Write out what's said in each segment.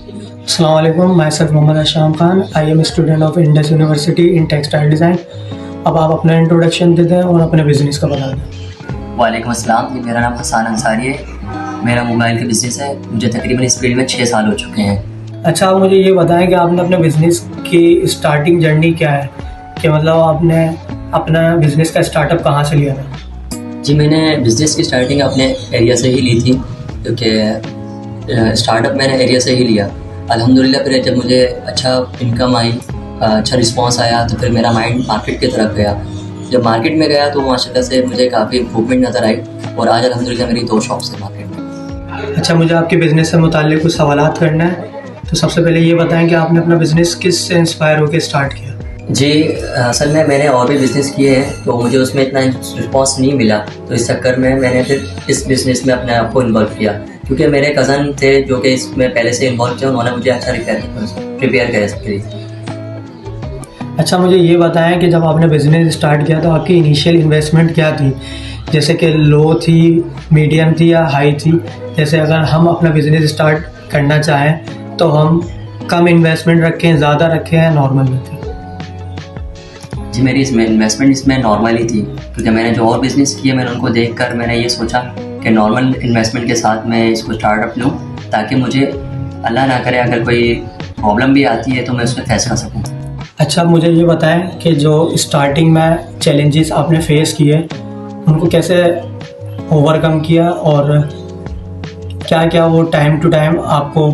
अस्सलाम वालेकुम, मैं sir Mohammad Asham Khan. I am student of Indus university in textile design. अब आप अपना इंट्रोडक्शन दे दें और अपने बिज़नेस का बता दें। वालेकुम अस्सलाम जी, मेरा नाम हसान अंसारी है। मेरा मोबाइल का बिज़नेस है। मुझे तकरीबन इस फील्ड में 6 साल हो चुके हैं। अच्छा, आप मुझे ये बताएं कि आपने अपने बिज़नेस की स्टार्टिंग जर्नी क्या है, कि मतलब आपने अपना बिज़नेस का स्टार्टअप कहाँ से लिया था? जी, मैंने बिज़नेस की स्टार्टिंग अपने एरिया से ही ली थी, क्योंकि स्टार्टअप मैंने एरिया से ही लिया। अल्हम्दुलिल्लाह फिर जब मुझे अच्छा इनकम आई, अच्छा रिस्पांस आया, तो फिर मेरा माइंड मार्केट की तरफ गया। जब मार्केट में गया तो माशाल्लाह से मुझे काफ़ी इम्प्रूवमेंट नज़र आई और आज अल्हम्दुलिल्लाह मेरी 2 शॉप्स हैं मार्केट में। अच्छा, मुझे आपके बिज़नेस से मुताल्लिक़ कुछ सवालात करना है। तो सबसे पहले ये बताएं कि आपने अपना बिज़नेस किस से इंस्पायर होकर स्टार्ट किया? जी, असल में मैंने और भी बिज़नेस किए हैं, तो मुझे उसमें इतना रिस्पांस नहीं मिला, तो इस चक्कर में मैंने फिर इस बिज़नेस में अपने आप को इन्वॉल्व किया, क्योंकि मेरे कज़न थे जो कि इसमें पहले से इन्वॉल्व थे। उन्होंने मुझे अच्छा प्रिपेयर किया इसके लिए। अच्छा, मुझे ये बताएं कि जब आपने बिज़नेस स्टार्ट किया तो आपकी इनिशियल इन्वेस्टमेंट क्या थी? जैसे कि लो थी, मीडियम थी या हाई थी? जैसे अगर हम अपना बिज़नेस स्टार्ट करना चाहें तो हम कम इन्वेस्टमेंट रखें, ज़्यादा रखें या नॉर्मल रखें? जी, मेरी इसमें इन्वेस्टमेंट इसमें नॉर्मल ही थी, क्योंकि मैंने जो और बिज़नेस किए मैंने उनको देखकर मैंने ये सोचा कि नॉर्मल इन्वेस्टमेंट के साथ मैं इसको स्टार्टअप लूँ, ताकि मुझे अल्लाह ना करे अगर कोई प्रॉब्लम भी आती है तो मैं उसमें फेस कर सकूँ। अच्छा, मुझे ये बताएं कि जो स्टार्टिंग में चैलेंजेस आपने फेस किए उनको कैसे ओवरकम किया, और क्या क्या वो टाइम टू टाइम आपको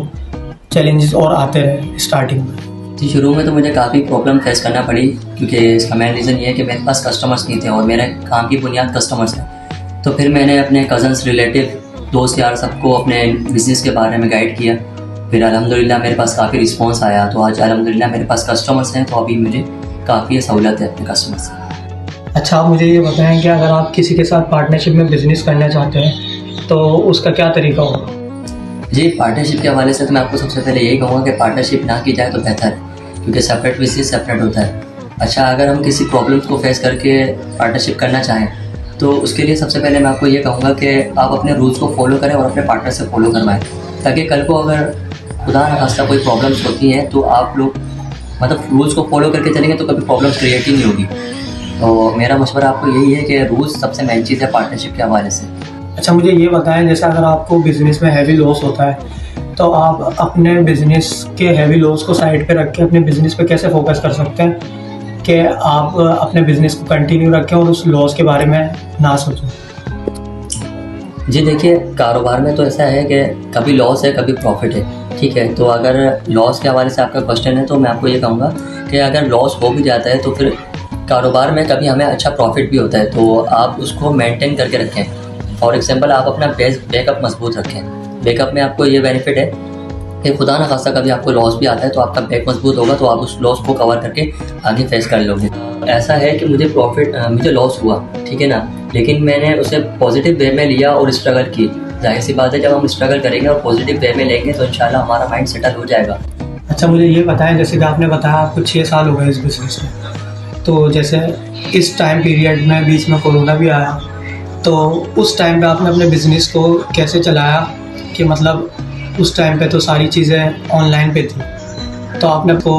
चैलेंजेस और आते रहे स्टार्टिंग में? जी, शुरू में तो मुझे काफ़ी प्रॉब्लम फेस करना पड़ी, क्योंकि इसका मेन रीज़न ये है कि मेरे पास कस्टमर्स नहीं थे और मेरे काम की बुनियाद कस्टमर्स हैं। तो फिर मैंने अपने कज़न्स, रिलेटिव, दोस्त यार सबको अपने बिज़नेस के बारे में गाइड किया। फिर अल्हम्दुलिल्लाह मेरे पास काफ़ी रिस्पांस आया, तो आज अल्हम्दुलिल्लाह मेरे पास कस्टमर्स हैं, तो अभी मुझे काफ़ी सहूलत है अपने कस्टमर्स से। अच्छा, आप मुझे ये बताएं कि अगर आप किसी के साथ पार्टनरशिप में बिज़नेस करना चाहते हैं तो उसका क्या तरीका होगा? जी, पार्टनरशिप के हवाले से तो मैं आपको सबसे पहले यही कहूँगा कि पार्टनरशिप ना की जाए तो बेहतर है, क्योंकि सेपरेट बिजनेस सेपरेट होता है। अच्छा, अगर हम किसी प्रॉब्लम्स को फेस करके पार्टनरशिप करना चाहें तो उसके लिए सबसे पहले मैं आपको ये कहूँगा कि आप अपने रूल्स को फॉलो करें और अपने पार्टनर से फॉलो करवाएं, ताकि कल को अगर खुदा न खास्ता कोई प्रॉब्लम्स होती हैं तो आप लोग मतलब रूल्स को फॉलो करके चलेंगे तो कभी प्रॉब्लम्स क्रिएट ही नहीं होगी। तो मेरा मशवरा आपको यही है कि रूल्स सबसे मेन चीज़ है पार्टनरशिप के हवाले से। अच्छा, मुझे ये बताएं, जैसे अगर आपको बिज़नेस में हैवी लॉस होता है तो आप अपने बिज़नेस के हैवी लॉस को साइड पे रख के अपने बिज़नेस पे कैसे फोकस कर सकते हैं कि आप अपने बिज़नेस को कंटिन्यू रखें और उस लॉस के बारे में ना सोचें? जी देखिए, कारोबार में तो ऐसा है कि कभी लॉस है कभी प्रॉफिट है, ठीक है। तो अगर लॉस के हवाले से आपका क्वेश्चन है तो मैं आपको ये कहूँगा कि अगर लॉस हो भी जाता है तो फिर कारोबार में कभी हमें अच्छा प्रॉफिट भी होता है, तो आप उसको मेंटेन करके रखें। फॉर एग्जांपल, आप अपना बैकअप मजबूत रखें। बैकअप में आपको ये बेनिफिट है कि खुदा न खास्ता कभी आपको लॉस भी आता है तो आपका बैक मजबूत होगा, तो आप उस लॉस को कवर करके आगे फेस कर लोगे। ऐसा है कि मुझे लॉस हुआ, ठीक है ना, लेकिन मैंने उसे पॉजिटिव वे में लिया और स्ट्रगल की। जाहिर सी बात है, जब हम स्ट्रगल करेंगे और पॉजिटिव वे में लेंगे तो इंशाल्लाह हमारा माइंड सेटल हो जाएगा। अच्छा, मुझे ये बताएं, जैसे कि आपने बताया आपको 6 साल हो गए इस बिज़नेस में, तो जैसे इस टाइम पीरियड में बीच में कोरोना भी आया, तो उस टाइम पे आपने अपने बिज़नेस को कैसे चलाया? कि मतलब उस टाइम पे तो सारी चीज़ें ऑनलाइन पे थी, तो आपने को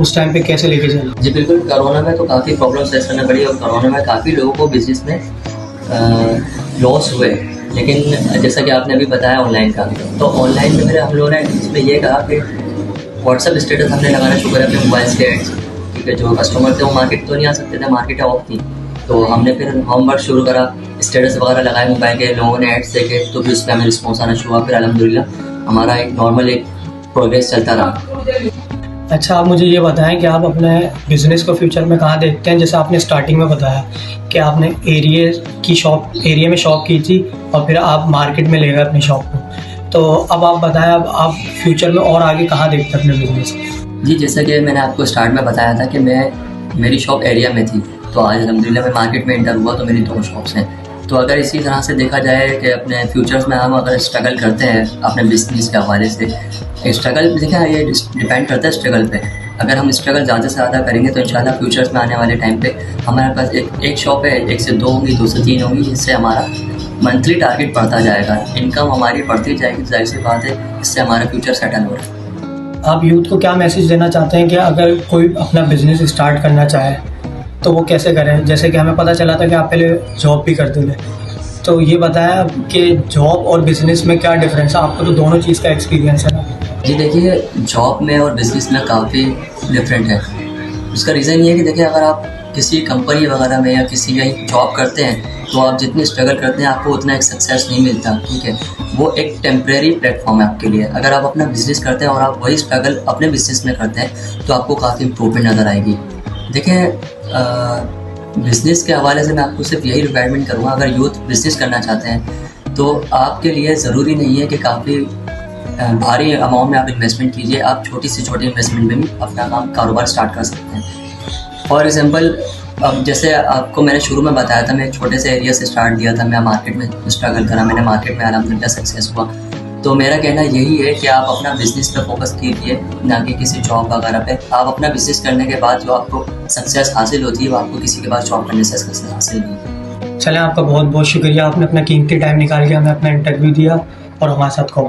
उस टाइम पे कैसे लेके चला? जी बिल्कुल, कोरोना में तो काफ़ी प्रॉब्लम फेस करना पड़ी और कोरोना में काफ़ी लोगों को बिजनेस में लॉस हुए। लेकिन जैसा कि आपने अभी बताया ऑनलाइन का, तो ऑनलाइन में फिर हम लोगों ने इसमें ये कहा कि व्हाट्सएप स्टेटस हमने लगाना शुरू करा अपने मोबाइल के एड्स, क्योंकि जो कस्टमर थे वो मार्केट तो नहीं आ सकते थे, मार्केट ऑफ थी। तो हमने फिर होमवर्क शुरू करा, स्टेटस वगैरह लगाए मोबाइल के, लोगों ने एड्स देखे, तो फिर उसमें हमें रिस्पॉन्स आना शुरू हुआ। फिर अल्हम्दुलिल्लाह हमारा एक नॉर्मल एक प्रोग्रेस चलता रहा। अच्छा, आप मुझे ये बताएं कि आप अपने बिज़नेस को फ्यूचर में कहाँ देखते हैं? जैसे आपने स्टार्टिंग में बताया कि आपने एरिया में शॉप की थी और फिर आप मार्केट में ले गए अपनी शॉप को, तो अब आप बताएं, अब आप फ्यूचर में और आगे कहाँ देखते हैं अपने बिज़नेस को? जी, जैसा कि मैंने आपको स्टार्ट में बताया था कि मेरी शॉप एरिया में थी, तो आज अल्हम्दुलिल्लाह मैं मार्केट में एंटर हुआ तो मेरी 2 शॉप्स हैं। तो अगर इसी तरह से देखा जाए कि अपने फ्यूचर्स में हम अगर स्ट्रगल करते हैं अपने बिजनेस के हवाले से, स्ट्रगल देखिए ये डिपेंड करता है स्ट्रगल पे। अगर हम स्ट्रगल ज़्यादा से ज़्यादा करेंगे तो इंशाल्लाह फ्यूचर्स में आने वाले टाइम पे हमारे पास एक शॉप है, 1 से 2 होंगी, 2 से 3 होंगी, इससे हमारा मंथली टारगेट बढ़ता जाएगा, इनकम हमारी बढ़ती जाएगी। जाहिर सी बात है, इससे हमारा फ्यूचर सेटल हो रहा है। आप यूथ को क्या मैसेज देना चाहते हैं कि अगर कोई अपना बिजनेस स्टार्ट करना चाहे तो वो कैसे करें? जैसे कि हमें पता चला था कि आप पहले जॉब भी करते थे, तो ये बताया कि जॉब और बिजनेस में क्या डिफरेंस है? आपको तो दोनों चीज़ का एक्सपीरियंस है ना। जी देखिए, जॉब में और बिज़नेस में काफ़ी डिफरेंट है। उसका रीज़न ये है कि देखिए, अगर आप किसी कंपनी वगैरह में या किसी कहीं जॉब करते हैं तो आप जितनी स्ट्रगल करते हैं आपको उतना एक सक्सेस नहीं मिलता, ठीक है। वो एक टेम्परेरी प्लेटफॉर्म है आपके लिए। अगर आप अपना बिज़नेस करते हैं और आप वही स्ट्रगल अपने बिज़नेस में करते हैं तो आपको काफ़ी इम्प्रूवमेंट नज़र आएगी। देखिए, बिज़नेस के हवाले से मैं आपको सिर्फ यही रिक्वायरमेंट करूँगा, अगर यूथ बिज़नेस करना चाहते हैं तो आपके लिए ज़रूरी नहीं है कि काफ़ी भारी अमाउंट में आप इन्वेस्टमेंट कीजिए। आप छोटी से छोटी इन्वेस्टमेंट में भी अपना कारोबार स्टार्ट कर सकते हैं। फॉर एग्जांपल, अब जैसे आपको मैंने शुरू में बताया था, मैं एक छोटे से एरिया से स्टार्ट किया था, मैं मार्केट में स्ट्रगल करा, मैंने मार्केट में अल्हम्दुलिल्लाह सक्सेस हुआ। तो मेरा कहना यही है कि आप अपना बिज़नेस पे फोकस कीजिए, ना कि किसी जॉब वगैरह पे। आप अपना बिज़नेस करने के बाद जो आपको सक्सेस हासिल होती है वो आपको किसी के पास जॉब करने से सक्सेस हासिल नहीं होती। चलें, आपका बहुत बहुत शुक्रिया, आपने अपना कीमती टाइम निकाल के हमें अपना इंटरव्यू दिया और हमारे साथ कॉपरेट